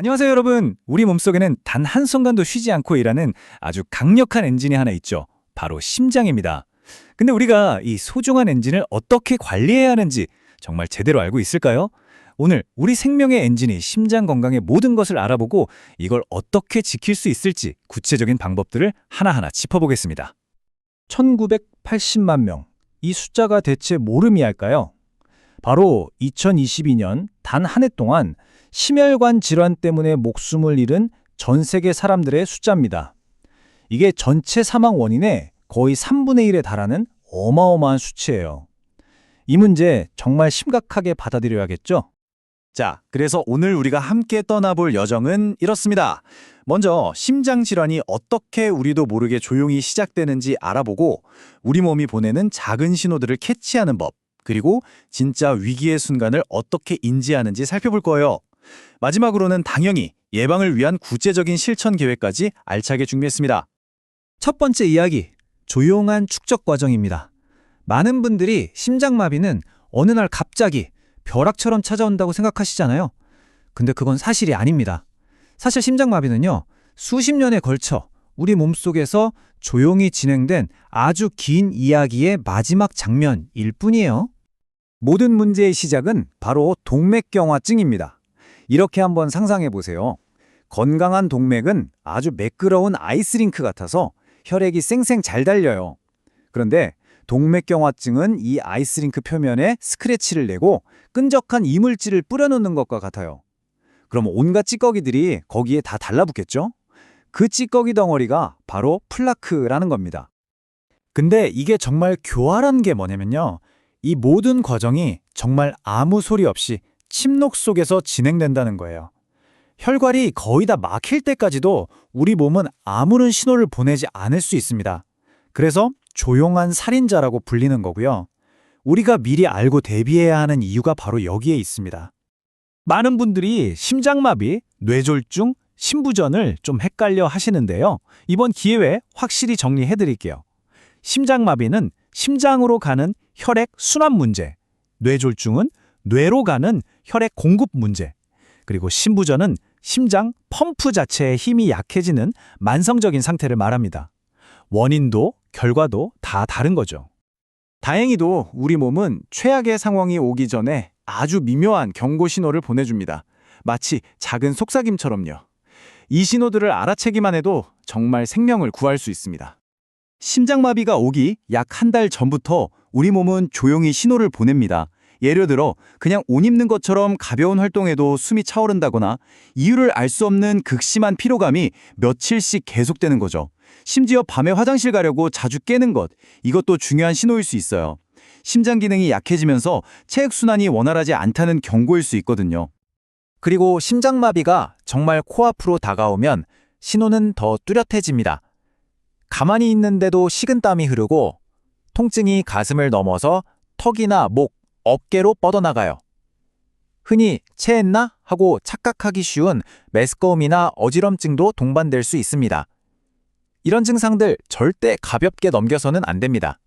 안녕하세요, 여러분. 우리 몸속에는 단 한순간도 쉬지 않고 일하는 아주 강력한 엔진이 하나 있죠. 바로 심장입니다. 근데 우리가 이 소중한 엔진을 어떻게 관리해야 하는지 정말 제대로 알고 있을까요? 오늘 우리 생명의 엔진이 심장 건강의 모든 것을 알아보고 이걸 어떻게 지킬 수 있을지 구체적인 방법들을 하나하나 짚어보겠습니다. 1980만 명. 이 숫자가 대체 뭘 의미할까요? 바로 2022년 단 한 해 동안 심혈관 질환 때문에 목숨을 잃은 전 세계 사람들의 숫자입니다. 이게 전체 사망 원인의 거의 3분의 1에 달하는 어마어마한 수치예요. 이 문제 정말 심각하게 받아들여야겠죠? 자, 그래서 오늘 우리가 함께 떠나볼 여정은 이렇습니다. 먼저 심장질환이 어떻게 우리도 모르게 조용히 시작되는지 알아보고 우리 몸이 보내는 작은 신호들을 캐치하는 법, 그리고 진짜 위기의 순간을 어떻게 인지하는지 살펴볼 거예요. 마지막으로는 당연히 예방을 위한 구체적인 실천 계획까지 알차게 준비했습니다. 첫 번째 이야기, 조용한 축적 과정입니다. 많은 분들이 심장마비는 어느 날 갑자기 벼락처럼 찾아온다고 생각하시잖아요. 근데 그건 사실이 아닙니다. 사실 심장마비는요, 수십 년에 걸쳐 우리 몸속에서 조용히 진행된 아주 긴 이야기의 마지막 장면일 뿐이에요. 모든 문제의 시작은 바로 동맥경화증입니다. 이렇게 한번 상상해 보세요. 건강한 동맥은 아주 매끄러운 아이스링크 같아서 혈액이 쌩쌩 잘 달려요. 그런데 동맥경화증은 이 아이스링크 표면에 스크래치를 내고 끈적한 이물질을 뿌려놓는 것과 같아요. 그럼 온갖 찌꺼기들이 거기에 다 달라붙겠죠? 그 찌꺼기 덩어리가 바로 플라크라는 겁니다. 근데 이게 정말 교활한 게 뭐냐면요. 이 모든 과정이 정말 아무 소리 없이 침묵 속에서 진행된다는 거예요. 혈관이 거의 다 막힐 때까지도 우리 몸은 아무런 신호를 보내지 않을 수 있습니다. 그래서 조용한 살인자라고 불리는 거고요. 우리가 미리 알고 대비해야 하는 이유가 바로 여기에 있습니다. 많은 분들이 심장마비, 뇌졸중, 심부전을 좀 헷갈려 하시는데요. 이번 기회에 확실히 정리해 드릴게요. 심장마비는 심장으로 가는 혈액 순환 문제, 뇌졸중은 뇌로 가는 혈액 공급 문제, 그리고 심부전은 심장 펌프 자체의 힘이 약해지는 만성적인 상태를 말합니다. 원인도 결과도 다 다른 거죠. 다행히도 우리 몸은 최악의 상황이 오기 전에 아주 미묘한 경고 신호를 보내줍니다. 마치 작은 속삭임처럼요. 이 신호들을 알아채기만 해도 정말 생명을 구할 수 있습니다. 심장마비가 오기 약 한 달 전부터 우리 몸은 조용히 신호를 보냅니다. 예를 들어 그냥 옷 입는 것처럼 가벼운 활동에도 숨이 차오른다거나 이유를 알 수 없는 극심한 피로감이 며칠씩 계속되는 거죠. 심지어 밤에 화장실 가려고 자주 깨는 것, 이것도 중요한 신호일 수 있어요. 심장 기능이 약해지면서 체액순환이 원활하지 않다는 경고일 수 있거든요. 그리고 심장마비가 정말 코앞으로 다가오면 신호는 더 뚜렷해집니다. 가만히 있는데도 식은땀이 흐르고 통증이 가슴을 넘어서 턱이나 목, 어깨로 뻗어나가요. 흔히 체했나 하고 착각하기 쉬운 메스꺼움이나 어지럼증도 동반될 수 있습니다. 이런 증상들 절대 가볍게 넘겨서는 안 됩니다.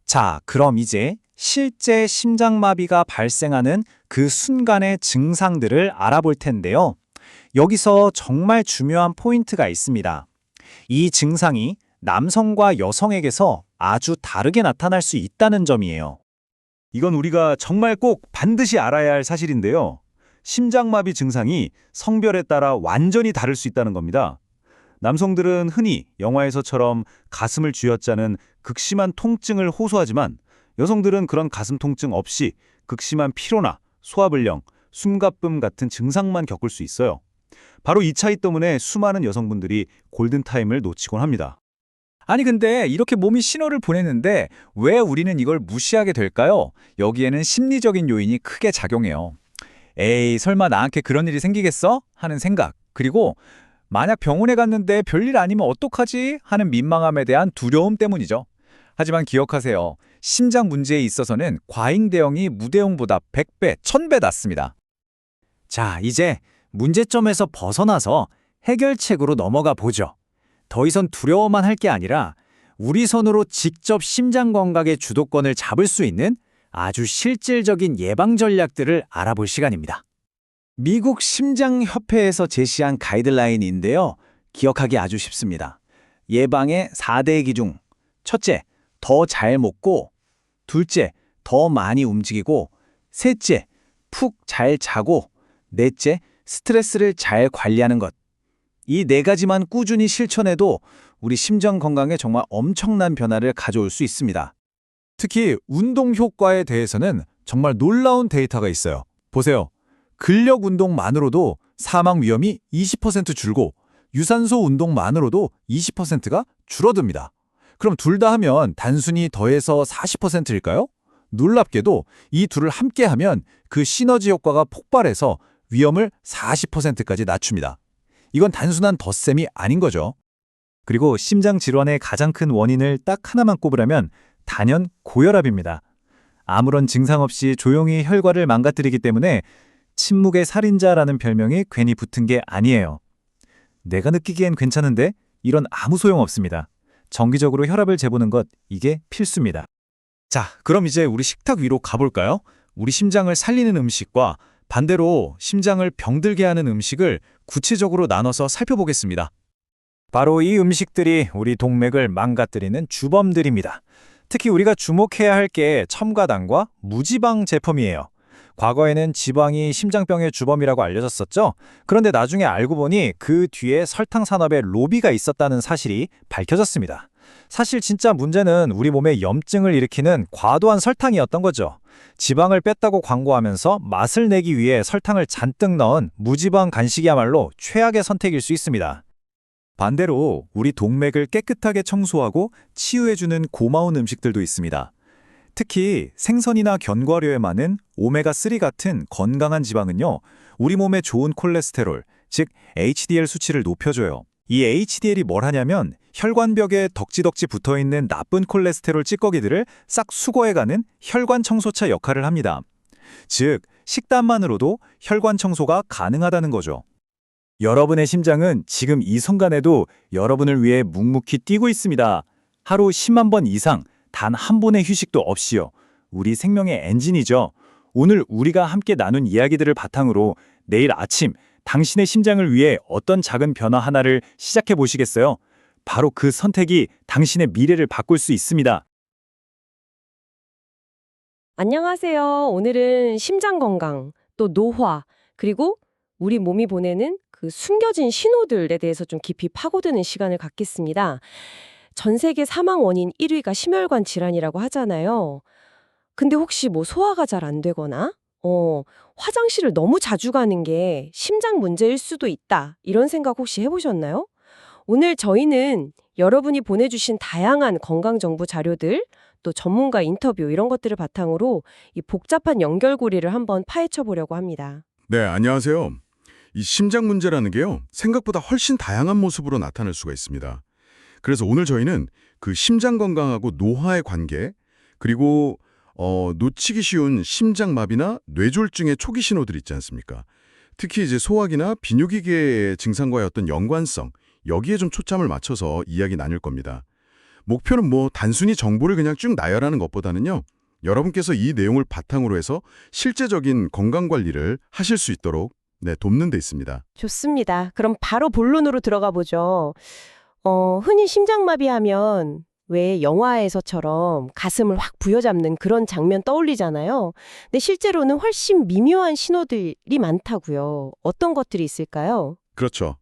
자, 그럼 이제 실제 심장마비가 발생하는 그 순간의 증상들을 알아볼 텐데요. 여기서 정말 중요한 포인트가 있습니다. 이 증상이 남성과 여성에게서 아주 다르게 나타날 수 있다는 점이에요. 이건 우리가 정말 꼭 반드시 알아야 할 사실인데요. 심장마비 증상이 성별에 따라 완전히 다를 수 있다는 겁니다. 남성들은 흔히 영화에서처럼 가슴을 쥐어짜는 극심한 통증을 호소하지만 여성들은 그런 가슴 통증 없이 극심한 피로나 소화불량, 숨가쁨 같은 증상만 겪을 수 있어요. 바로 이 차이 때문에 수많은 여성분들이 골든타임을 놓치곤 합니다. 아니 근데 이렇게 몸이 신호를 보내는데 왜 우리는 이걸 무시하게 될까요? 여기에는 심리적인 요인이 크게 작용해요. 에이, 설마 나한테 그런 일이 생기겠어? 하는 생각. 그리고 만약 병원에 갔는데 별일 아니면 어떡하지? 하는 민망함에 대한 두려움 때문이죠. 하지만 기억하세요. 심장 문제에 있어서는 과잉 대응이 무대응보다 100배, 1000배 낫습니다. 자, 이제 문제점에서 벗어나서 해결책으로 넘어가 보죠. 더 이상 두려워만 할 게 아니라 우리 손으로 직접 심장 건강의 주도권을 잡을 수 있는 아주 실질적인 예방 전략들을 알아볼 시간입니다. 미국 심장협회에서 제시한 가이드라인인데요. 기억하기 아주 쉽습니다. 예방의 4대 기중. 첫째, 더 잘 먹고. 둘째, 더 많이 움직이고. 셋째, 푹 잘 자고. 넷째, 스트레스를 잘 관리하는 것. 이 네 가지만 꾸준히 실천해도 우리 심장 건강에 정말 엄청난 변화를 가져올 수 있습니다. 특히 운동 효과에 대해서는 정말 놀라운 데이터가 있어요. 보세요. 근력 운동만으로도 사망 위험이 20% 줄고 유산소 운동만으로도 20%가 줄어듭니다. 그럼 둘 다 하면 단순히 더해서 40%일까요? 놀랍게도 이 둘을 함께 하면 그 시너지 효과가 폭발해서 위험을 40%까지 낮춥니다. 이건 단순한 덧셈이 아닌 거죠. 그리고 심장 질환의 가장 큰 원인을 딱 하나만 꼽으라면 단연 고혈압입니다. 아무런 증상 없이 조용히 혈관을 망가뜨리기 때문에 침묵의 살인자라는 별명이 괜히 붙은 게 아니에요. 내가 느끼기엔 괜찮은데 이런 아무 소용 없습니다. 정기적으로 혈압을 재보는 것, 이게 필수입니다. 자, 그럼 이제 우리 식탁 위로 가볼까요? 우리 심장을 살리는 음식과 반대로 심장을 병들게 하는 음식을 구체적으로 나눠서 살펴보겠습니다. 바로 이 음식들이 우리 동맥을 망가뜨리는 주범들입니다. 특히 우리가 주목해야 할 게 첨가당과 무지방 제품이에요. 과거에는 지방이 심장병의 주범이라고 알려졌었죠. 그런데 나중에 알고 보니 그 뒤에 설탕 산업의 로비가 있었다는 사실이 밝혀졌습니다. 사실 진짜 문제는 우리 몸에 염증을 일으키는 과도한 설탕이었던 거죠. 지방을 뺐다고 광고하면서 맛을 내기 위해 설탕을 잔뜩 넣은 무지방 간식이야말로 최악의 선택일 수 있습니다. 반대로 우리 동맥을 깨끗하게 청소하고 치유해주는 고마운 음식들도 있습니다. 특히 생선이나 견과류에 많은 오메가3 같은 건강한 지방은요, 우리 몸에 좋은 콜레스테롤, 즉 HDL 수치를 높여줘요. 이 HDL이 뭘 하냐면 혈관벽에 덕지덕지 붙어있는 나쁜 콜레스테롤 찌꺼기들을 싹 수거해가는 혈관 청소차 역할을 합니다. 즉, 식단만으로도 혈관 청소가 가능하다는 거죠. 여러분의 심장은 지금 이 순간에도 여러분을 위해 묵묵히 뛰고 있습니다. 하루 10만 번 이상 단 한 번의 휴식도 없이요. 우리 생명의 엔진이죠. 오늘 우리가 함께 나눈 이야기들을 바탕으로 내일 아침 당신의 심장을 위해 어떤 작은 변화 하나를 시작해 보시겠어요? 바로 그 선택이 당신의 미래를 바꿀 수 있습니다. 안녕하세요. 오늘은 심장 건강, 또 노화, 그리고 우리 몸이 보내는 그 숨겨진 신호들에 대해서 좀 깊이 파고드는 시간을 갖겠습니다. 전 세계 사망 원인 1위가 심혈관 질환이라고 하잖아요. 근데 혹시 뭐 소화가 잘 안 되거나, 화장실을 너무 자주 가는 게 심장 문제일 수도 있다. 이런 생각 혹시 해보셨나요? 오늘 저희는 여러분이 보내주신 다양한 건강정보 자료들, 또 전문가 인터뷰 이런 것들을 바탕으로 이 복잡한 연결고리를 한번 파헤쳐 보려고 합니다. 네, 안녕하세요. 이 심장 문제라는 게요, 생각보다 훨씬 다양한 모습으로 나타날 수가 있습니다. 그래서 오늘 저희는 그 심장 건강하고 노화의 관계, 그리고 놓치기 쉬운 심장마비나 뇌졸중의 초기 신호들 있지 않습니까? 특히 이제 소화기나 비뇨기계의 증상과의 어떤 연관성, 여기에 좀 초점을 맞춰서 이야기 나눌 겁니다. 목표는 뭐 단순히 정보를 그냥 쭉 나열하는 것보다는요, 여러분께서 이 내용을 바탕으로 해서 실제적인 건강관리를 하실 수 있도록 돕는 데 있습니다. 좋습니다. 그럼 바로 본론으로 들어가 보죠. 흔히 심장마비하면 왜 영화에서처럼 가슴을 확 부여잡는 그런 장면 떠올리잖아요. 근데 실제로는 훨씬 미묘한 신호들이 많다고요. 어떤 것들이 있을까요? 그렇죠.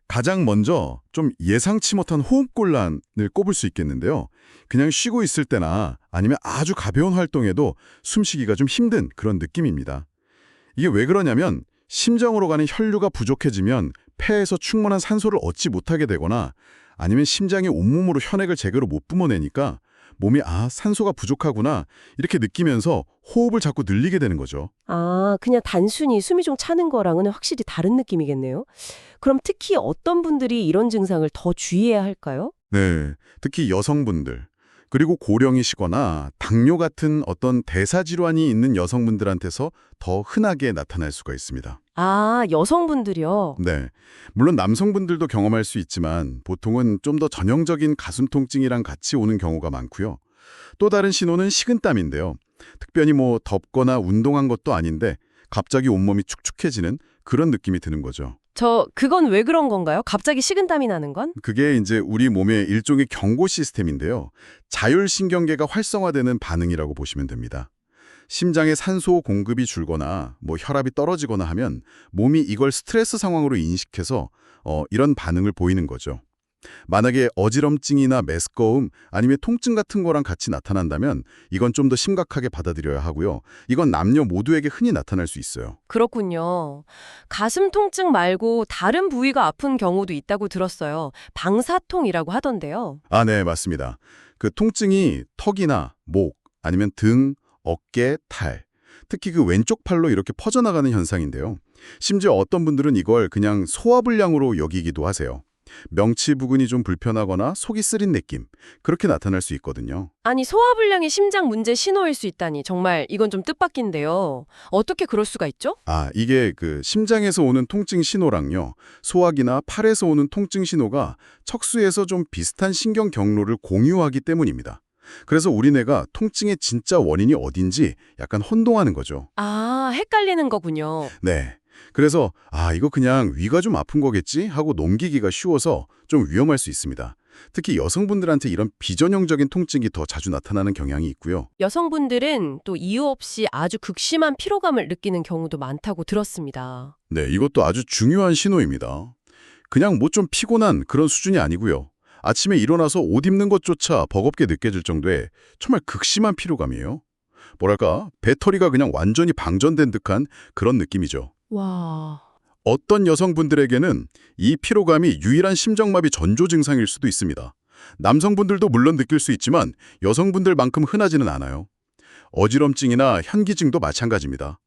가장 먼저 좀 예상치 못한 호흡곤란을 꼽을 수 있겠는데요. 그냥 쉬고 있을 때나 아니면 아주 가벼운 활동에도 숨쉬기가 좀 힘든 그런 느낌입니다. 이게 왜 그러냐면 심장으로 가는 혈류가 부족해지면 폐에서 충분한 산소를 얻지 못하게 되거나 아니면 심장이 온몸으로 혈액을 제대로 못 뿜어내니까 몸이 산소가 부족하구나 이렇게 느끼면서 호흡을 자꾸 늘리게 되는 거죠. 그냥 단순히 숨이 좀 차는 거랑은 확실히 다른 느낌이겠네요. 그럼 특히 어떤 분들이 이런 증상을 더 주의해야 할까요? 네, 특히 여성분들, 그리고 고령이시거나 당뇨 같은 어떤 대사질환이 있는 여성분들한테서 더 흔하게 나타날 수가 있습니다. 여성분들이요? 네, 물론 남성분들도 경험할 수 있지만 보통은 좀 더 전형적인 가슴 통증이랑 같이 오는 경우가 많고요. 또 다른 신호는 식은땀인데요. 특별히 뭐 덥거나 운동한 것도 아닌데 갑자기 온몸이 축축해지는 그런 느낌이 드는 거죠. 그건 왜 그런 건가요? 갑자기 식은땀이 나는 건? 그게 이제 우리 몸의 일종의 경고 시스템인데요. 자율신경계가 활성화되는 반응이라고 보시면 됩니다. 심장에 산소 공급이 줄거나 혈압이 떨어지거나 하면 몸이 이걸 스트레스 상황으로 인식해서 이런 반응을 보이는 거죠. 만약에 어지럼증이나 메스꺼움 아니면 통증 같은 거랑 같이 나타난다면 이건 좀 더 심각하게 받아들여야 하고요. 이건 남녀 모두에게 흔히 나타날 수 있어요. 그렇군요. 가슴 통증 말고 다른 부위가 아픈 경우도 있다고 들었어요. 방사통이라고 하던데요. 아, 네, 맞습니다. 그 통증이 턱이나 목 아니면 등, 어깨, 팔, 특히 그 왼쪽 팔로 이렇게 퍼져나가는 현상인데요. 심지어 어떤 분들은 이걸 그냥 소화불량으로 여기기도 하세요. 명치 부근이 좀 불편하거나 속이 쓰린 느낌, 그렇게 나타날 수 있거든요. 아니, 소화불량이 심장 문제 신호일 수 있다니 정말 이건 좀 뜻밖인데요. 어떻게 그럴 수가 있죠? 아, 이게 그 심장에서 오는 통증 신호랑요, 소화기나 팔에서 오는 통증 신호가 척수에서 좀 비슷한 신경 경로를 공유하기 때문입니다. 그래서 우리뇌가 통증의 진짜 원인이 어딘지 약간 혼동하는 거죠. 아, 헷갈리는 거군요. 네. 그래서 이거 그냥 위가 좀 아픈 거겠지 하고 넘기기가 쉬워서 좀 위험할 수 있습니다. 특히 여성분들한테 이런 비전형적인 통증이 더 자주 나타나는 경향이 있고요. 여성분들은 또 이유 없이 아주 극심한 피로감을 느끼는 경우도 많다고 들었습니다. 네, 이것도 아주 중요한 신호입니다. 그냥 좀 피곤한 그런 수준이 아니고요. 아침에 일어나서 옷 입는 것조차 버겁게 느껴질 정도의 정말 극심한 피로감이에요. 뭐랄까, 배터리가 그냥 완전히 방전된 듯한 그런 느낌이죠. 와... 어떤 여성분들에게는 이 피로감이 유일한 심장마비 전조 증상일 수도 있습니다. 남성분들도 물론 느낄 수 있지만 여성분들만큼 흔하지는 않아요. 어지럼증이나 현기증도 마찬가지입니다.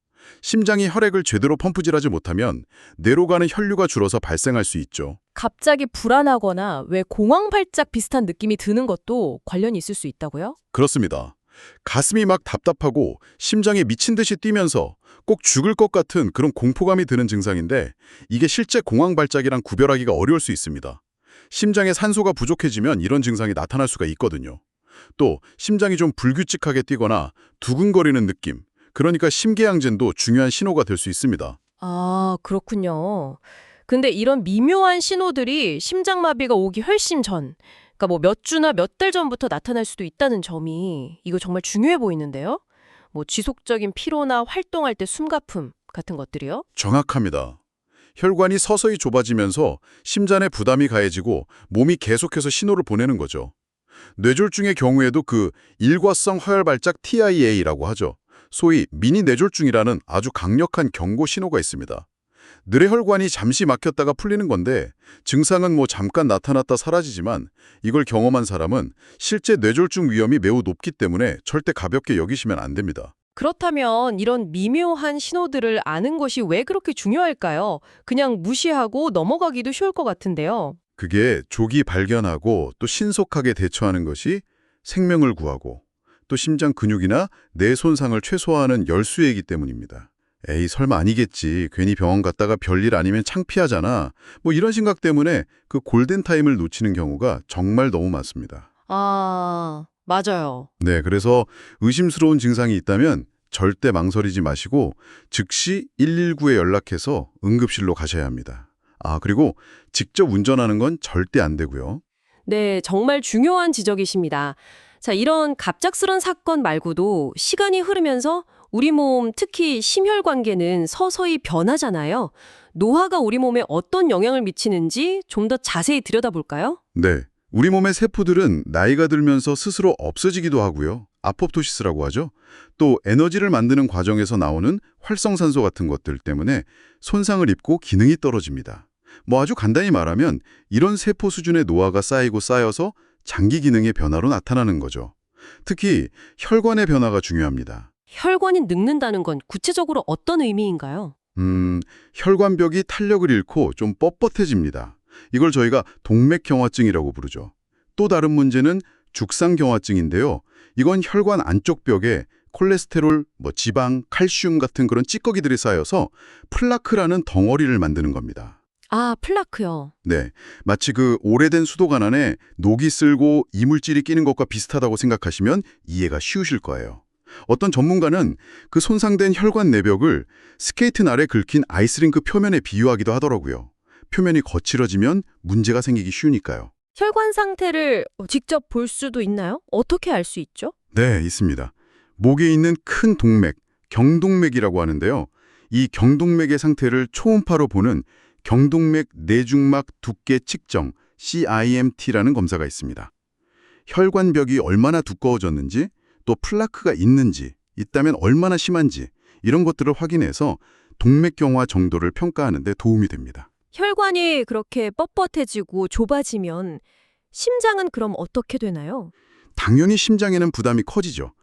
심장이 혈액을 제대로 펌프질하지 못하면 뇌로 가는 혈류가 줄어서 발생할 수 있죠. 갑자기 불안하거나 왜 공황 발작 비슷한 느낌이 드는 것도 관련이 있을 수 있다고요? 그렇습니다. 가슴이 막 답답하고 심장이 미친 듯이 뛰면서 꼭 죽을 것 같은 그런 공포감이 드는 증상인데 이게 실제 공황 발작이랑 구별하기가 어려울 수 있습니다. 심장에 산소가 부족해지면 이런 증상이 나타날 수가 있거든요. 또 심장이 좀 불규칙하게 뛰거나 두근거리는 느낌, 그러니까 심계양젠도 중요한 신호가 될 수 있습니다. 아, 그렇군요. 근데 이런 미묘한 신호들이 심장마비가 오기 훨씬 전, 그러니까 몇 주나 몇 달 전부터 나타날 수도 있다는 점이 이거 정말 중요해 보이는데요? 지속적인 피로나 활동할 때 숨가쁨 같은 것들이요? 정확합니다. 혈관이 서서히 좁아지면서 심장에 부담이 가해지고 몸이 계속해서 신호를 보내는 거죠. 뇌졸중의 경우에도 그 일과성 허혈 발작 TIA라고 하죠. 소위 미니 뇌졸중이라는 아주 강력한 경고 신호가 있습니다. 뇌혈관이 잠시 막혔다가 풀리는 건데 증상은 잠깐 나타났다 사라지지만 이걸 경험한 사람은 실제 뇌졸중 위험이 매우 높기 때문에 절대 가볍게 여기시면 안 됩니다. 그렇다면 이런 미묘한 신호들을 아는 것이 왜 그렇게 중요할까요? 그냥 무시하고 넘어가기도 쉬울 것 같은데요. 그게 조기 발견하고 또 신속하게 대처하는 것이 생명을 구하고 또 심장 근육이나 뇌 손상을 최소화하는 열쇠이기 때문입니다. 에이, 설마 아니겠지. 괜히 병원 갔다가 별일 아니면 창피하잖아. 이런 생각 때문에 그 골든타임을 놓치는 경우가 정말 너무 많습니다. 아, 맞아요. 네, 그래서 의심스러운 증상이 있다면 절대 망설이지 마시고 즉시 119에 연락해서 응급실로 가셔야 합니다. 그리고 직접 운전하는 건 절대 안 되고요. 네, 정말 중요한 지적이십니다. 자, 이런 갑작스런 사건 말고도 시간이 흐르면서 우리 몸, 특히 심혈관계는 서서히 변하잖아요. 노화가 우리 몸에 어떤 영향을 미치는지 좀 더 자세히 들여다볼까요? 네, 우리 몸의 세포들은 나이가 들면서 스스로 없어지기도 하고요. 아포프토시스라고 하죠. 또 에너지를 만드는 과정에서 나오는 활성산소 같은 것들 때문에 손상을 입고 기능이 떨어집니다. 아주 간단히 말하면 이런 세포 수준의 노화가 쌓이고 쌓여서 장기 기능의 변화로 나타나는 거죠. 특히 혈관의 변화가 중요합니다. 혈관이 늙는다는 건 구체적으로 어떤 의미인가요? 혈관벽이 탄력을 잃고 좀 뻣뻣해집니다. 이걸 저희가 동맥경화증이라고 부르죠. 또 다른 문제는 죽상경화증인데요. 이건 혈관 안쪽 벽에 콜레스테롤, 지방, 칼슘 같은 그런 찌꺼기들이 쌓여서 플라크라는 덩어리를 만드는 겁니다. 아, 플라크요. 네, 마치 그 오래된 수도관 안에 녹이 쓸고 이물질이 끼는 것과 비슷하다고 생각하시면 이해가 쉬우실 거예요. 어떤 전문가는 그 손상된 혈관 내벽을 스케이트 날에 긁힌 아이스링크 표면에 비유하기도 하더라고요. 표면이 거칠어지면 문제가 생기기 쉬우니까요. 혈관 상태를 직접 볼 수도 있나요? 어떻게 알 수 있죠? 네, 있습니다. 목에 있는 큰 동맥, 경동맥이라고 하는데요. 이 경동맥의 상태를 초음파로 보는 경동맥 내중막 두께 측정 CIMT라는 검사가 있습니다. 혈관벽이 얼마나 두꺼워졌는지, 또 플라크가 있다면 얼마나 심한지 이런 것들을 확인해서 동맥경화 정도를 평가하는 데 도움이 됩니다. 혈관이 그렇게 뻣뻣해지고 좁아지면 심장은 그럼 어떻게 되나요? 당연히 심장에는 부담이 커지죠.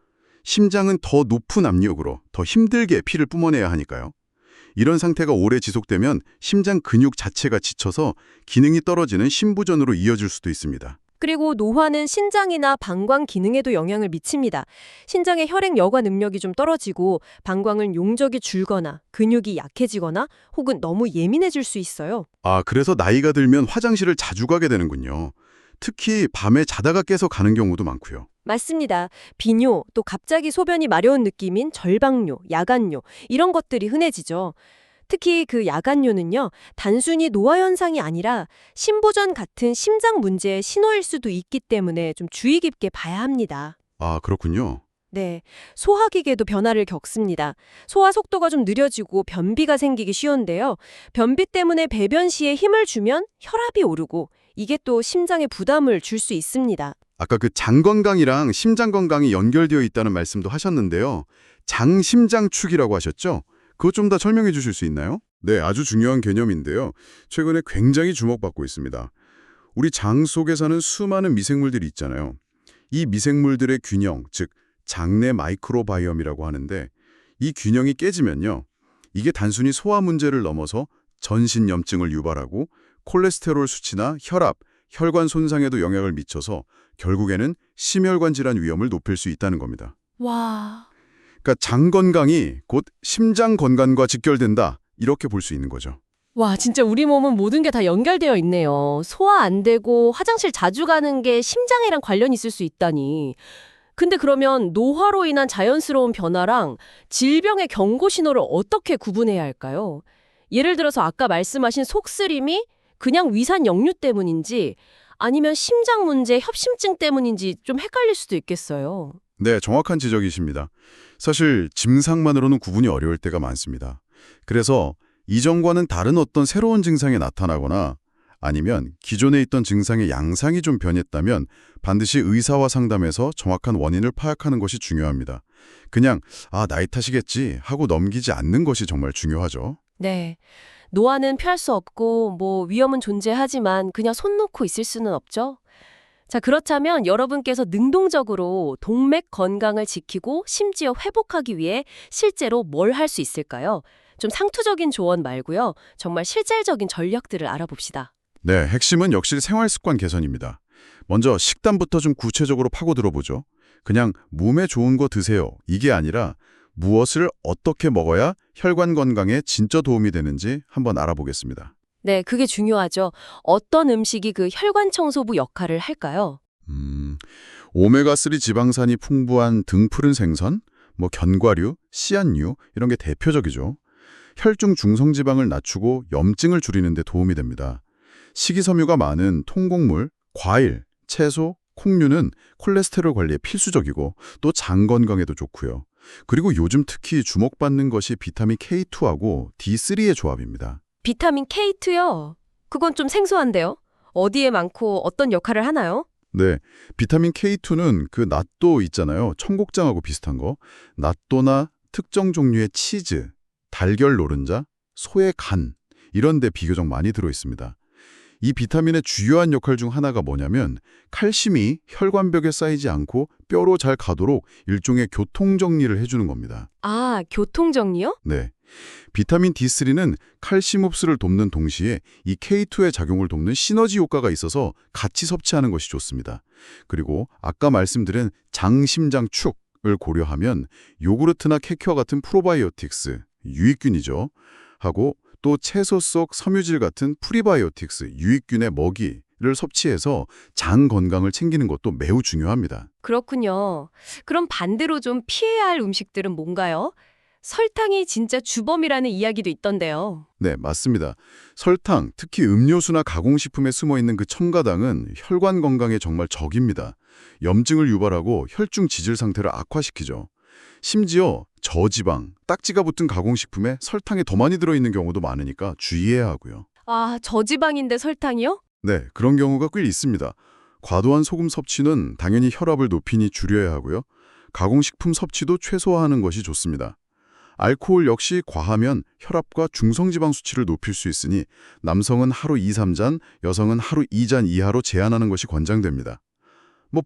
심장은 더 높은 압력으로 더 힘들게 피를 뿜어내야 하니까요. 이런 상태가 오래 지속되면 심장 근육 자체가 지쳐서 기능이 떨어지는 심부전으로 이어질 수도 있습니다. 그리고 노화는 신장이나 방광 기능에도 영향을 미칩니다. 신장의 혈액 여과 능력이 좀 떨어지고 방광은 용적이 줄거나 근육이 약해지거나 혹은 너무 예민해질 수 있어요. 아, 그래서 나이가 들면 화장실을 자주 가게 되는군요. 특히 밤에 자다가 깨서 가는 경우도 많고요. 맞습니다. 비뇨, 또 갑자기 소변이 마려운 느낌인 절박뇨, 야간뇨 이런 것들이 흔해지죠. 특히 그 야간뇨는요, 단순히 노화 현상이 아니라 심부전 같은 심장 문제의 신호일 수도 있기 때문에 좀 주의 깊게 봐야 합니다. 아, 그렇군요. 네, 소화기계도 변화를 겪습니다. 소화 속도가 좀 느려지고 변비가 생기기 쉬운데요. 변비 때문에 배변 시에 힘을 주면 혈압이 오르고 이게 또 심장에 부담을 줄 수 있습니다. 아까 그 장 건강이랑 심장 건강이 연결되어 있다는 말씀도 하셨는데요. 장심장축이라고 하셨죠? 그것 좀 더 설명해 주실 수 있나요? 네, 아주 중요한 개념인데요. 최근에 굉장히 주목받고 있습니다. 우리 장 속에 사는 수많은 미생물들이 있잖아요. 이 미생물들의 균형, 즉 장내 마이크로바이옴이라고 하는데 이 균형이 깨지면요. 이게 단순히 소화 문제를 넘어서 전신염증을 유발하고 콜레스테롤 수치나 혈압, 혈관 손상에도 영향을 미쳐서 결국에는 심혈관 질환 위험을 높일 수 있다는 겁니다. 와... 그러니까 장 건강이 곧 심장 건강과 직결된다, 이렇게 볼 수 있는 거죠. 와, 진짜 우리 몸은 모든 게 다 연결되어 있네요. 소화 안 되고 화장실 자주 가는 게 심장이랑 관련이 있을 수 있다니. 근데 그러면 노화로 인한 자연스러운 변화랑 질병의 경고 신호를 어떻게 구분해야 할까요? 예를 들어서 아까 말씀하신 속쓰림이 그냥 위산 역류 때문인지 아니면 심장 문제, 협심증 때문인지 좀 헷갈릴 수도 있겠어요. 네, 정확한 지적이십니다. 사실 증상만으로는 구분이 어려울 때가 많습니다. 그래서 이전과는 다른 어떤 새로운 증상이 나타나거나 아니면 기존에 있던 증상의 양상이 좀 변했다면 반드시 의사와 상담해서 정확한 원인을 파악하는 것이 중요합니다. 그냥 나이 탓이겠지 하고 넘기지 않는 것이 정말 중요하죠. 네. 노화는 피할 수 없고 위험은 존재하지만 그냥 손 놓고 있을 수는 없죠. 자, 그렇다면 여러분께서 능동적으로 동맥 건강을 지키고 심지어 회복하기 위해 실제로 뭘 할 수 있을까요? 좀 상투적인 조언 말고요. 정말 실질적인 전략들을 알아봅시다. 네, 핵심은 역시 생활 습관 개선입니다. 먼저 식단부터 좀 구체적으로 파고들어보죠. 그냥 몸에 좋은 거 드세요, 이게 아니라 무엇을 어떻게 먹어야 혈관 건강에 진짜 도움이 되는지 한번 알아보겠습니다. 네, 그게 중요하죠. 어떤 음식이 그 혈관 청소부 역할을 할까요? 오메가3 지방산이 풍부한 등푸른 생선, 견과류, 씨앗류 이런 게 대표적이죠. 혈중 중성지방을 낮추고 염증을 줄이는 데 도움이 됩니다. 식이섬유가 많은 통곡물, 과일, 채소, 콩류는 콜레스테롤 관리에 필수적이고 또 장 건강에도 좋고요. 그리고 요즘 특히 주목받는 것이 비타민 K2하고 D3의 조합입니다. 비타민 K2요? 그건 좀 생소한데요? 어디에 많고 어떤 역할을 하나요? 네, 비타민 K2는 그 낫또 있잖아요. 청국장하고 비슷한 거. 낫또나 특정 종류의 치즈, 달걀 노른자, 소의 간 이런 데 비교적 많이 들어있습니다. 이 비타민의 주요한 역할 중 하나가 뭐냐면 칼슘이 혈관벽에 쌓이지 않고 뼈로 잘 가도록 일종의 교통정리를 해주는 겁니다. 아, 교통정리요? 네. 비타민 D3는 칼슘 흡수를 돕는 동시에 이 K2의 작용을 돕는 시너지 효과가 있어서 같이 섭취하는 것이 좋습니다. 그리고 아까 말씀드린 장심장축을 고려하면 요구르트나 케키와 같은 프로바이오틱스, 유익균이죠. 하고 또 채소 속 섬유질 같은 프리바이오틱스, 유익균의 먹이를 섭취를 섭취해서 장 건강을 챙기는 것도 매우 중요합니다. 그렇군요. 그럼 반대로 좀 피해야 할 음식들은 뭔가요? 설탕이 진짜 주범이라는 이야기도 있던데요. 네, 맞습니다. 설탕, 특히 음료수나 가공식품에 숨어있는 그 첨가당은 혈관 건강에 정말 적입니다. 염증을 유발하고 혈중 지질 상태를 악화시키죠. 심지어 저지방, 딱지가 붙은 가공식품에 설탕이 더 많이 들어있는 경우도 많으니까 주의해야 하고요. 아, 저지방인데 설탕이요? 네, 그런 경우가 꽤 있습니다. 과도한 소금 섭취는 당연히 혈압을 높이니 줄여야 하고요. 가공식품 섭취도 최소화하는 것이 좋습니다. 알코올 역시 과하면 혈압과 중성지방 수치를 높일 수 있으니 남성은 하루 2-3잔, 여성은 하루 2잔 이하로 제한하는 것이 권장됩니다.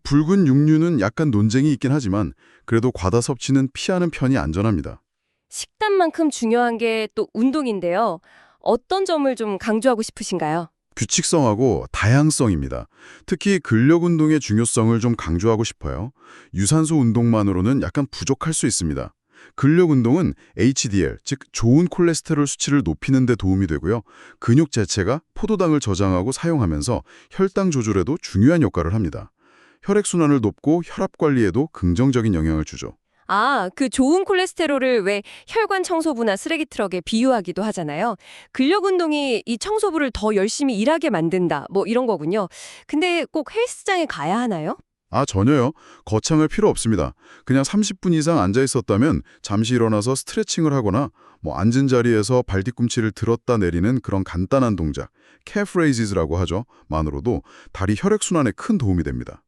붉은 육류는 약간 논쟁이 있긴 하지만 그래도 과다 섭취는 피하는 편이 안전합니다. 식단만큼 중요한 게 또 운동인데요. 어떤 점을 좀 강조하고 싶으신가요? 규칙성하고 다양성입니다. 특히 근력 운동의 중요성을 좀 강조하고 싶어요. 유산소 운동만으로는 약간 부족할 수 있습니다. 근력 운동은 HDL, 즉 좋은 콜레스테롤 수치를 높이는 데 도움이 되고요. 근육 자체가 포도당을 저장하고 사용하면서 혈당 조절에도 중요한 역할을 합니다. 혈액순환을 돕고 혈압 관리에도 긍정적인 영향을 주죠. 아, 그 좋은 콜레스테롤을 왜 혈관 청소부나 쓰레기 트럭에 비유하기도 하잖아요. 근력 운동이 이 청소부를 더 열심히 일하게 만든다. 이런 거군요. 근데 꼭 헬스장에 가야 하나요? 전혀요. 거창할 필요 없습니다. 그냥 30분 이상 앉아 있었다면 잠시 일어나서 스트레칭을 하거나 앉은 자리에서 발 뒤꿈치를 들었다 내리는 그런 간단한 동작, calf raises라고 하죠. 만으로도 다리 혈액순환에 큰 도움이 됩니다.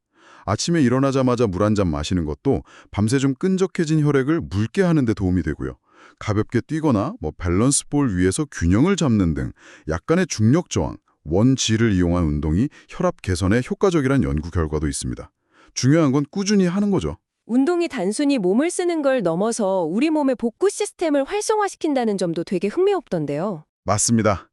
아침에 일어나자마자 물 한 잔 마시는 것도 밤새 좀 끈적해진 혈액을 묽게 하는 데 도움이 되고요. 가볍게 뛰거나 밸런스 볼 위에서 균형을 잡는 등 약간의 중력 저항, 원지를 이용한 운동이 혈압 개선에 효과적이란 연구 결과도 있습니다. 중요한 건 꾸준히 하는 거죠. 운동이 단순히 몸을 쓰는 걸 넘어서 우리 몸의 복구 시스템을 활성화시킨다는 점도 되게 흥미롭던데요. 맞습니다.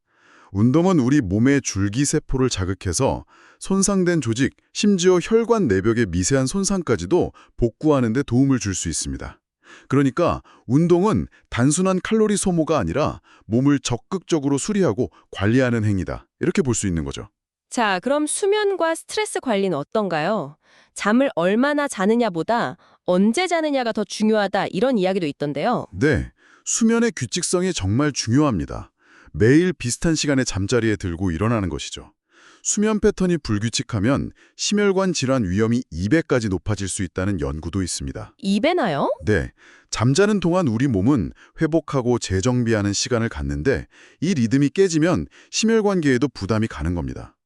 운동은 우리 몸의 줄기세포를 자극해서 손상된 조직, 심지어 혈관 내벽의 미세한 손상까지도 복구하는 데 도움을 줄 수 있습니다. 그러니까 운동은 단순한 칼로리 소모가 아니라 몸을 적극적으로 수리하고 관리하는 행위다. 이렇게 볼 수 있는 거죠. 자, 그럼 수면과 스트레스 관리는 어떤가요? 잠을 얼마나 자느냐보다 언제 자느냐가 더 중요하다 이런 이야기도 있던데요. 네, 수면의 규칙성이 정말 중요합니다. 매일 비슷한 시간에 잠자리에 들고 일어나는 것이죠. 수면 패턴이 불규칙하면 심혈관 질환 위험이 2배까지 높아질 수 있다는 연구도 있습니다. 2배나요? 네, 잠자는 동안 우리 몸은 회복하고 재정비하는 시간을 갖는데 이 리듬이 깨지면 심혈관계에도 부담이 가는 겁니다.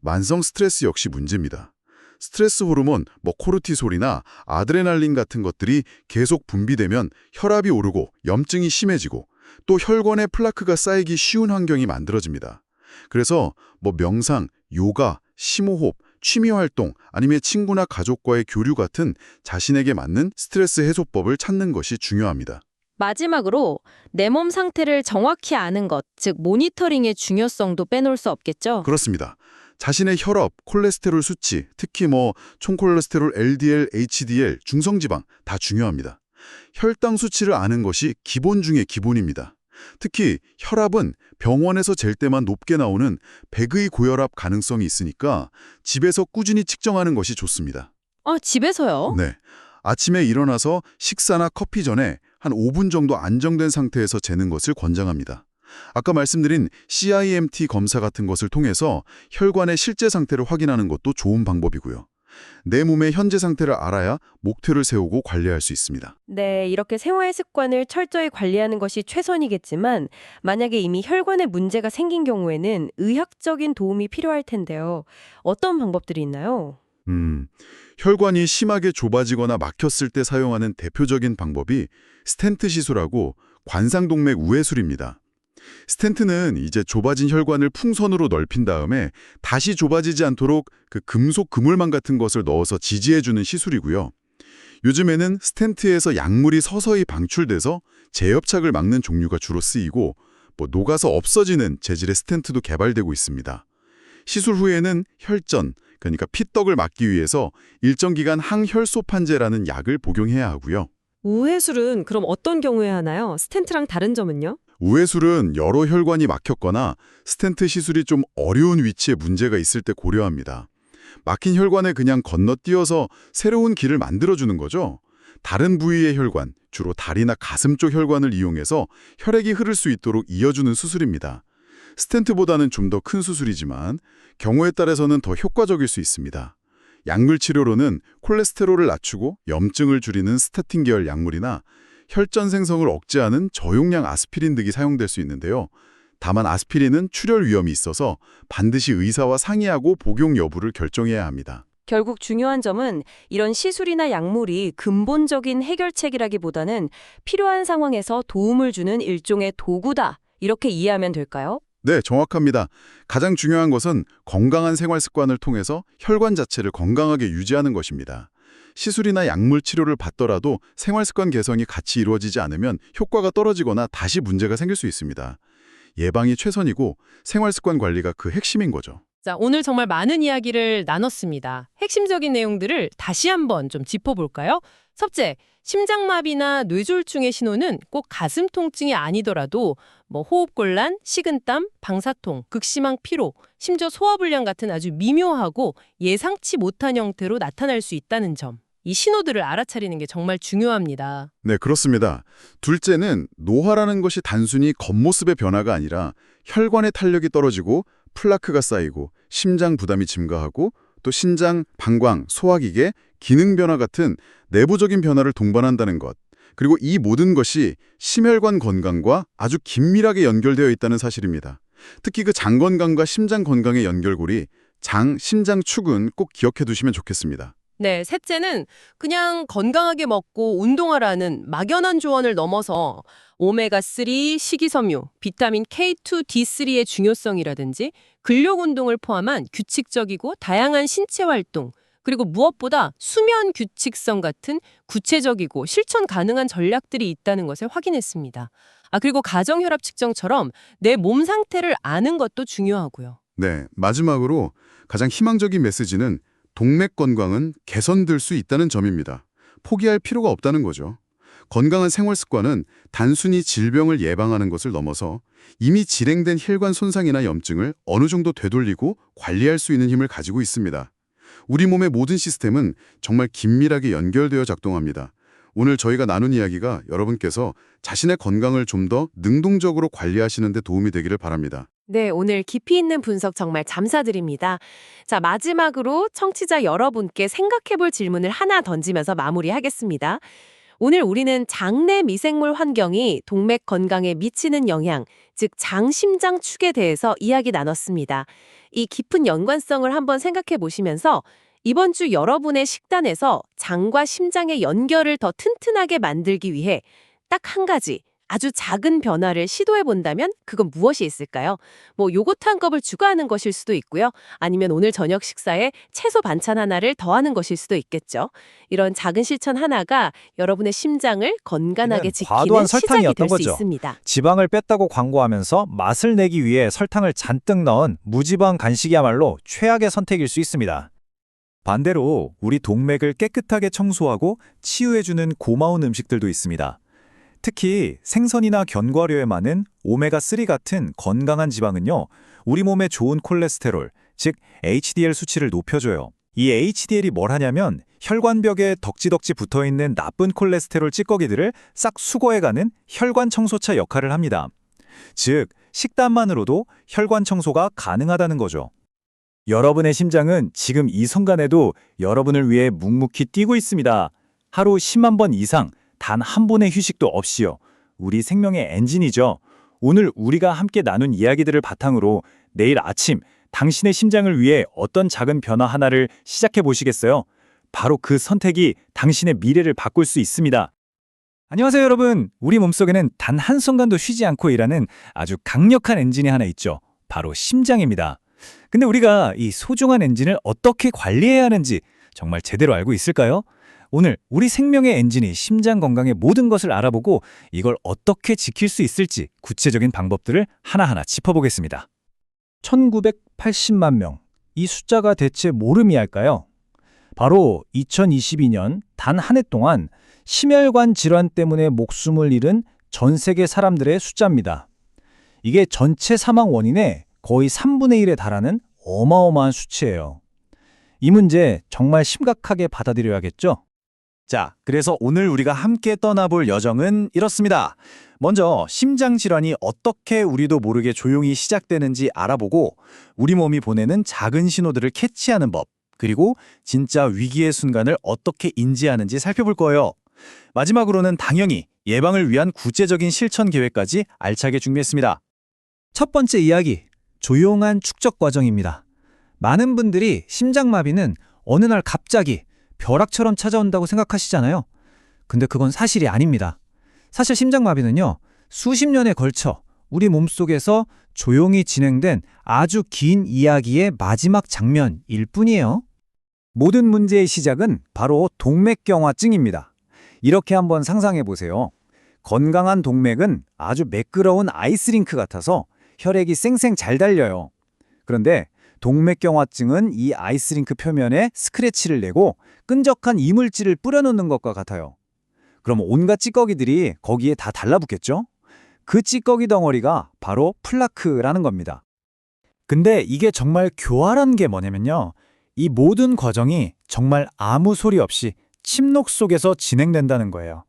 만성 스트레스 역시 문제입니다. 스트레스 호르몬, 코르티솔이나 아드레날린 같은 것들이 계속 분비되면 혈압이 오르고 염증이 심해지고 또 혈관에 플라크가 쌓이기 쉬운 환경이 만들어집니다. 그래서 명상, 요가, 심호흡, 취미활동 아니면 친구나 가족과의 교류 같은 자신에게 맞는 스트레스 해소법을 찾는 것이 중요합니다. 마지막으로 내 몸 상태를 정확히 아는 것, 즉 모니터링의 중요성도 빼놓을 수 없겠죠? 그렇습니다. 자신의 혈압, 콜레스테롤 수치, 특히 총콜레스테롤 LDL, HDL, 중성지방 다 중요합니다. 혈당 수치를 아는 것이 기본 중의 기본입니다. 특히 혈압은 병원에서 잴 때만 높게 나오는 백의 고혈압 가능성이 있으니까 집에서 꾸준히 측정하는 것이 좋습니다. 아, 집에서요? 네, 아침에 일어나서 식사나 커피 전에 한 5분 정도 안정된 상태에서 재는 것을 권장합니다. 아까 말씀드린 CIMT 검사 같은 것을 통해서 혈관의 실제 상태를 확인하는 것도 좋은 방법이고요. 내 몸의 현재 상태를 알아야 목표를 세우고 관리할 수 있습니다. 네, 이렇게 생활 습관을 철저히 관리하는 것이 최선이겠지만 만약에 이미 혈관에 문제가 생긴 경우에는 의학적인 도움이 필요할 텐데요. 어떤 방법들이 있나요? 혈관이 심하게 좁아지거나 막혔을 때 사용하는 대표적인 방법이 스텐트 시술하고 관상동맥 우회술입니다. 스텐트는 이제 좁아진 혈관을 풍선으로 넓힌 다음에 다시 좁아지지 않도록 그 금속 그물망 같은 것을 넣어서 지지해주는 시술이고요. 요즘에는 스텐트에서 약물이 서서히 방출돼서 재협착을 막는 종류가 주로 쓰이고 녹아서 없어지는 재질의 스텐트도 개발되고 있습니다. 시술 후에는 혈전, 그러니까 피떡을 막기 위해서 일정 기간 항혈소판제라는 약을 복용해야 하고요. 우회술은 그럼 어떤 경우에 하나요? 스텐트랑 다른 점은요? 우회술은 여러 혈관이 막혔거나 스텐트 시술이 좀 어려운 위치에 문제가 있을 때 고려합니다. 막힌 혈관에 그냥 건너뛰어서 새로운 길을 만들어주는 거죠. 다른 부위의 혈관, 주로 다리나 가슴 쪽 혈관을 이용해서 혈액이 흐를 수 있도록 이어주는 수술입니다. 스텐트보다는 좀 더 큰 수술이지만 경우에 따라서는 더 효과적일 수 있습니다. 약물 치료로는 콜레스테롤을 낮추고 염증을 줄이는 스타틴 계열 약물이나 혈전 생성을 억제하는 저용량 아스피린 등이 사용될 수 있는데요. 다만 아스피린은 출혈 위험이 있어서 반드시 의사와 상의하고 복용 여부를 결정해야 합니다. 결국 중요한 점은 이런 시술이나 약물이 근본적인 해결책이라기보다는 필요한 상황에서 도움을 주는 일종의 도구다. 이렇게 이해하면 될까요? 네, 정확합니다. 가장 중요한 것은 건강한 생활 습관을 통해서 혈관 자체를 건강하게 유지하는 것입니다. 시술이나 약물 치료를 받더라도 생활 습관 개선이 같이 이루어지지 않으면 효과가 떨어지거나 다시 문제가 생길 수 있습니다. 예방이 최선이고 생활 습관 관리가 그 핵심인 거죠. 자, 오늘 정말 많은 이야기를 나눴습니다. 핵심적인 내용들을 다시 한번 좀 짚어볼까요? 첫째, 심장마비나 뇌졸중의 신호는 꼭 가슴 통증이 아니더라도 호흡곤란, 식은땀, 방사통, 극심한 피로, 심지어 소화불량 같은 아주 미묘하고 예상치 못한 형태로 나타날 수 있다는 점. 이 신호들을 알아차리는 게 정말 중요합니다. 네, 그렇습니다. 둘째는 노화라는 것이 단순히 겉모습의 변화가 아니라 혈관의 탄력이 떨어지고 플라크가 쌓이고 심장 부담이 증가하고 또 신장, 방광, 소화기계, 기능 변화 같은 내부적인 변화를 동반한다는 것. 그리고 이 모든 것이 심혈관 건강과 아주 긴밀하게 연결되어 있다는 사실입니다. 특히 그 장 건강과 심장 건강의 연결고리, 장, 심장 축은 꼭 기억해 두시면 좋겠습니다. 네, 셋째는 그냥 건강하게 먹고 운동하라는 막연한 조언을 넘어서 오메가3, 식이섬유, 비타민 K2, D3의 중요성이라든지 근력 운동을 포함한 규칙적이고 다양한 신체 활동, 그리고 무엇보다 수면 규칙성 같은 구체적이고 실천 가능한 전략들이 있다는 것을 확인했습니다. 그리고 가정혈압 측정처럼 내 몸 상태를 아는 것도 중요하고요. 네, 마지막으로 가장 희망적인 메시지는 동맥 건강은 개선될 수 있다는 점입니다. 포기할 필요가 없다는 거죠. 건강한 생활 습관은 단순히 질병을 예방하는 것을 넘어서 이미 진행된 혈관 손상이나 염증을 어느 정도 되돌리고 관리할 수 있는 힘을 가지고 있습니다. 우리 몸의 모든 시스템은 정말 긴밀하게 연결되어 작동합니다. 오늘 저희가 나눈 이야기가 여러분께서 자신의 건강을 좀 더 능동적으로 관리하시는 데 도움이 되기를 바랍니다. 네, 오늘 깊이 있는 분석 정말 감사드립니다. 자, 마지막으로 청취자 여러분께 생각해볼 질문을 하나 던지면서 마무리하겠습니다. 오늘 우리는 장내 미생물 환경이 동맥 건강에 미치는 영향, 즉 장심장 축에 대해서 이야기 나눴습니다. 이 깊은 연관성을 한번 생각해 보시면서 이번 주 여러분의 식단에서 장과 심장의 연결을 더 튼튼하게 만들기 위해 딱 한 가지 아주 작은 변화를 시도해 본다면 그건 무엇이 있을까요? 요거트 한 컵을 추가하는 것일 수도 있고요. 아니면 오늘 저녁 식사에 채소 반찬 하나를 더하는 것일 수도 있겠죠. 이런 작은 실천 하나가 여러분의 심장을 건강하게 지키는 과도한 시작이 설탕이었던 될 수 거죠. 있습니다. 지방을 뺐다고 광고하면서 맛을 내기 위해 설탕을 잔뜩 넣은 무지방 간식이야말로 최악의 선택일 수 있습니다. 반대로 우리 동맥을 깨끗하게 청소하고 치유해주는 고마운 음식들도 있습니다. 특히 생선이나 견과류에 많은 오메가3 같은 건강한 지방은요, 우리 몸에 좋은 콜레스테롤, 즉 HDL 수치를 높여줘요. 이 HDL이 뭘 하냐면 혈관벽에 덕지덕지 붙어있는 나쁜 콜레스테롤 찌꺼기들을 싹 수거해가는 혈관 청소차 역할을 합니다. 즉, 식단만으로도 혈관 청소가 가능하다는 거죠. 여러분의 심장은 지금 이 순간에도 여러분을 위해 묵묵히 뛰고 있습니다. 하루 10만 번 이상 단 한 번의 휴식도 없이요. 우리 생명의 엔진이죠. 오늘 우리가 함께 나눈 이야기들을 바탕으로 내일 아침 당신의 심장을 위해 어떤 작은 변화 하나를 시작해 보시겠어요? 바로 그 선택이 당신의 미래를 바꿀 수 있습니다. 안녕하세요, 여러분. 우리 몸속에는 단 한순간도 쉬지 않고 일하는 아주 강력한 엔진이 하나 있죠. 바로 심장입니다. 근데 우리가 이 소중한 엔진을 어떻게 관리해야 하는지 정말 제대로 알고 있을까요? 오늘 우리 생명의 엔진이 심장 건강의 모든 것을 알아보고 이걸 어떻게 지킬 수 있을지 구체적인 방법들을 하나하나 짚어보겠습니다. 1980만 명. 이 숫자가 대체 뭘 의미할까요? 바로 2022년 단 한 해 동안 심혈관 질환 때문에 목숨을 잃은 전 세계 사람들의 숫자입니다. 이게 전체 사망 원인의 거의 3분의 1에 달하는 어마어마한 수치예요. 이 문제 정말 심각하게 받아들여야겠죠? 자, 그래서 오늘 우리가 함께 떠나볼 여정은 이렇습니다. 먼저 심장질환이 어떻게 우리도 모르게 조용히 시작되는지 알아보고 우리 몸이 보내는 작은 신호들을 캐치하는 법, 그리고 진짜 위기의 순간을 어떻게 인지하는지 살펴볼 거예요. 마지막으로는 당연히 예방을 위한 구체적인 실천 계획까지 알차게 준비했습니다. 첫 번째 이야기, 조용한 축적 과정입니다. 많은 분들이 심장마비는 어느 날 갑자기 벼락처럼 찾아온다고 생각하시잖아요. 근데 그건 사실이 아닙니다. 사실 심장마비는요, 수십 년에 걸쳐 우리 몸속에서 조용히 진행된 아주 긴 이야기의 마지막 장면일 뿐이에요. 모든 문제의 시작은 바로 동맥경화증입니다. 이렇게 한번 상상해 보세요. 건강한 동맥은 아주 매끄러운 아이스링크 같아서 혈액이 쌩쌩 잘 달려요. 그런데 동맥경화증은 이 아이스링크 표면에 스크래치를 내고 끈적한 이물질을 뿌려놓는 것과 같아요. 그럼 온갖 찌꺼기들이 거기에 다 달라붙겠죠? 그 찌꺼기 덩어리가 바로 플라크라는 겁니다. 근데 이게 정말 교활한 게 뭐냐면요. 이 모든 과정이 정말 아무 소리 없이 침묵 속에서 진행된다는 거예요.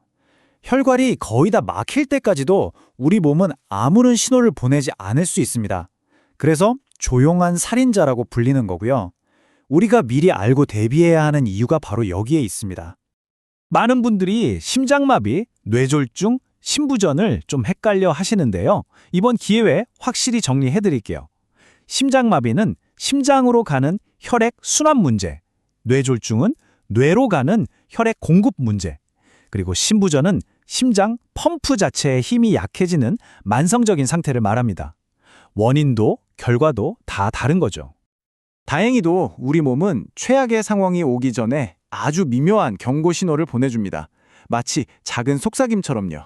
혈관이 거의 다 막힐 때까지도 우리 몸은 아무런 신호를 보내지 않을 수 있습니다. 그래서 조용한 살인자라고 불리는 거고요. 우리가 미리 알고 대비해야 하는 이유가 바로 여기에 있습니다. 많은 분들이 심장마비, 뇌졸중, 심부전을 좀 헷갈려 하시는데요. 이번 기회에 확실히 정리해 드릴게요. 심장마비는 심장으로 가는 혈액 순환 문제, 뇌졸중은 뇌로 가는 혈액 공급 문제, 그리고 심부전은 심장 펌프 자체의 힘이 약해지는 만성적인 상태를 말합니다. 원인도 결과도 다 다른 거죠. 다행히도 우리 몸은 최악의 상황이 오기 전에 아주 미묘한 경고 신호를 보내줍니다. 마치 작은 속삭임처럼요.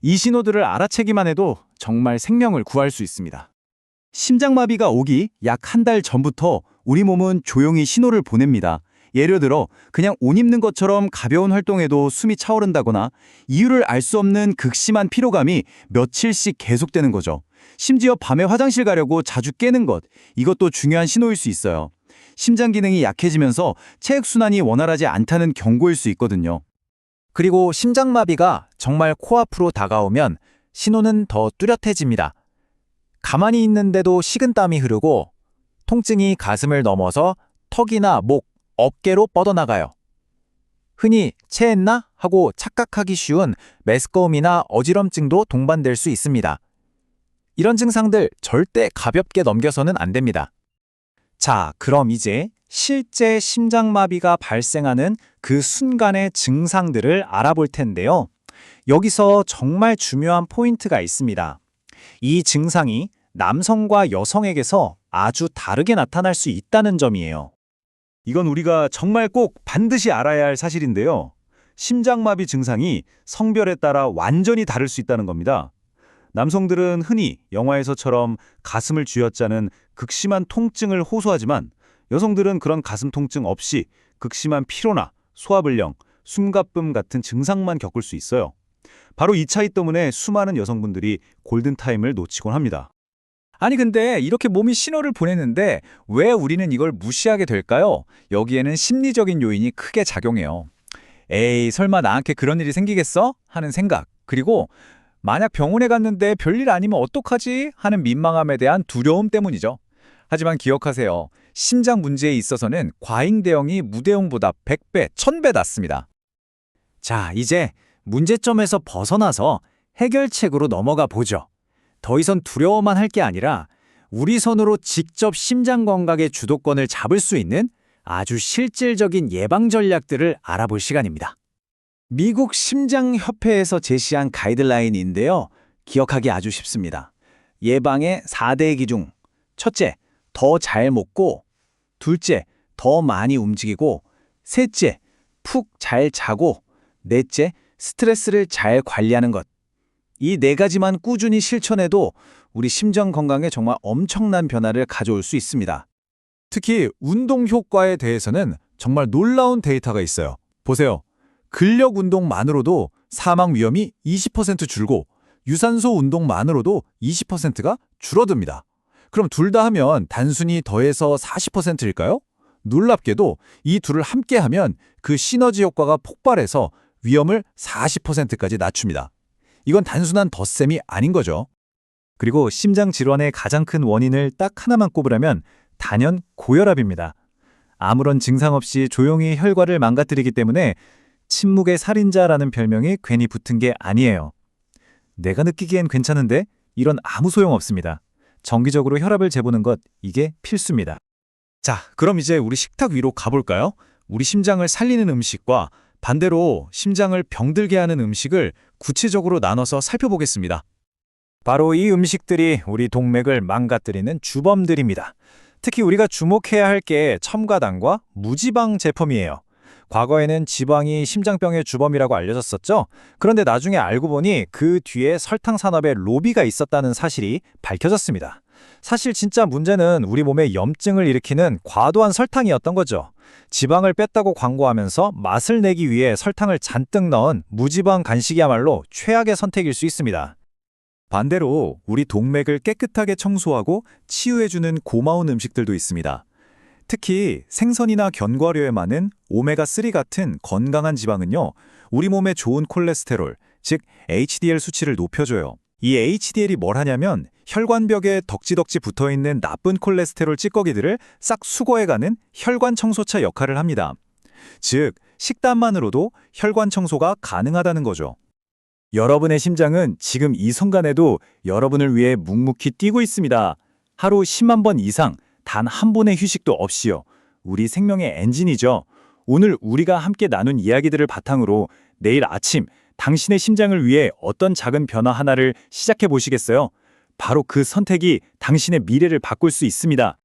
이 신호들을 알아채기만 해도 정말 생명을 구할 수 있습니다. 심장마비가 오기 약 한 달 전부터 우리 몸은 조용히 신호를 보냅니다. 예를 들어 그냥 옷 입는 것처럼 가벼운 활동에도 숨이 차오른다거나 이유를 알 수 없는 극심한 피로감이 며칠씩 계속되는 거죠. 심지어 밤에 화장실 가려고 자주 깨는 것, 이것도 중요한 신호일 수 있어요. 심장 기능이 약해지면서 체액순환이 원활하지 않다는 경고일 수 있거든요. 그리고 심장마비가 정말 코앞으로 다가오면 신호는 더 뚜렷해집니다. 가만히 있는데도 식은땀이 흐르고 통증이 가슴을 넘어서 턱이나 목, 어깨로 뻗어나가요. 흔히 체했나 하고 착각하기 쉬운 메스꺼움이나 어지럼증도 동반될 수 있습니다. 이런 증상들 절대 가볍게 넘겨서는 안 됩니다. 자, 그럼 이제 실제 심장마비가 발생하는 그 순간의 증상들을 알아볼 텐데요. 여기서 정말 중요한 포인트가 있습니다. 이 증상이 남성과 여성에게서 아주 다르게 나타날 수 있다는 점이에요. 이건 우리가 정말 꼭 반드시 알아야 할 사실인데요. 심장마비 증상이 성별에 따라 완전히 다를 수 있다는 겁니다. 남성들은 흔히 영화에서처럼 가슴을 쥐어짜는 극심한 통증을 호소하지만 여성들은 그런 가슴 통증 없이 극심한 피로나 소화불량, 숨가쁨 같은 증상만 겪을 수 있어요. 바로 이 차이 때문에 수많은 여성분들이 골든타임을 놓치곤 합니다. 아니 근데 이렇게 몸이 신호를 보내는데 왜 우리는 이걸 무시하게 될까요? 여기에는 심리적인 요인이 크게 작용해요. 에이, 설마 나한테 그런 일이 생기겠어? 하는 생각. 그리고 만약 병원에 갔는데 별일 아니면 어떡하지? 하는 민망함에 대한 두려움 때문이죠. 하지만 기억하세요. 심장 문제에 있어서는 과잉 대응이 무대응보다 100배, 1000배 낫습니다. 자, 이제 문제점에서 벗어나서 해결책으로 넘어가 보죠. 더 이상 두려워만 할 게 아니라 우리 손으로 직접 심장 건강의 주도권을 잡을 수 있는 아주 실질적인 예방 전략들을 알아볼 시간입니다. 미국 심장협회에서 제시한 가이드라인인데요. 기억하기 아주 쉽습니다. 예방의 4대 기중. 첫째, 더 잘 먹고. 둘째, 더 많이 움직이고. 셋째, 푹 잘 자고. 넷째, 스트레스를 잘 관리하는 것. 이 네 가지만 꾸준히 실천해도 우리 심장 건강에 정말 엄청난 변화를 가져올 수 있습니다. 특히 운동 효과에 대해서는 정말 놀라운 데이터가 있어요. 보세요. 근력 운동만으로도 사망 위험이 20% 줄고 유산소 운동만으로도 20%가 줄어듭니다. 그럼 둘 다 하면 단순히 더해서 40%일까요? 놀랍게도 이 둘을 함께 하면 그 시너지 효과가 폭발해서 위험을 40%까지 낮춥니다. 이건 단순한 덧셈이 아닌 거죠. 그리고 심장 질환의 가장 큰 원인을 딱 하나만 꼽으라면 단연 고혈압입니다. 아무런 증상 없이 조용히 혈관을 망가뜨리기 때문에 침묵의 살인자라는 별명이 괜히 붙은 게 아니에요. 내가 느끼기엔 괜찮은데 이런 아무 소용 없습니다. 정기적으로 혈압을 재보는 것, 이게 필수입니다. 자, 그럼 이제 우리 식탁 위로 가볼까요? 우리 심장을 살리는 음식과 반대로 심장을 병들게 하는 음식을 구체적으로 나눠서 살펴보겠습니다. 바로 이 음식들이 우리 동맥을 망가뜨리는 주범들입니다. 특히 우리가 주목해야 할 게 첨가당과 무지방 제품이에요. 과거에는 지방이 심장병의 주범이라고 알려졌었죠. 그런데 나중에 알고 보니 그 뒤에 설탕 산업의 로비가 있었다는 사실이 밝혀졌습니다. 사실 진짜 문제는 우리 몸에 염증을 일으키는 과도한 설탕이었던 거죠. 지방을 뺐다고 광고하면서 맛을 내기 위해 설탕을 잔뜩 넣은 무지방 간식이야말로 최악의 선택일 수 있습니다. 반대로 우리 동맥을 깨끗하게 청소하고 치유해주는 고마운 음식들도 있습니다. 특히 생선이나 견과류에 많은 오메가3 같은 건강한 지방은요, 우리 몸에 좋은 콜레스테롤, 즉 HDL 수치를 높여줘요. 이 HDL이 뭘 하냐면 혈관벽에 덕지덕지 붙어있는 나쁜 콜레스테롤 찌꺼기들을 싹 수거해가는 혈관 청소차 역할을 합니다. 즉, 식단만으로도 혈관 청소가 가능하다는 거죠. 여러분의 심장은 지금 이 순간에도 여러분을 위해 묵묵히 뛰고 있습니다. 하루 10만 번 이상 단 한 번의 휴식도 없이요. 우리 생명의 엔진이죠. 오늘 우리가 함께 나눈 이야기들을 바탕으로 내일 아침 당신의 심장을 위해 어떤 작은 변화 하나를 시작해 보시겠어요? 바로 그 선택이 당신의 미래를 바꿀 수 있습니다.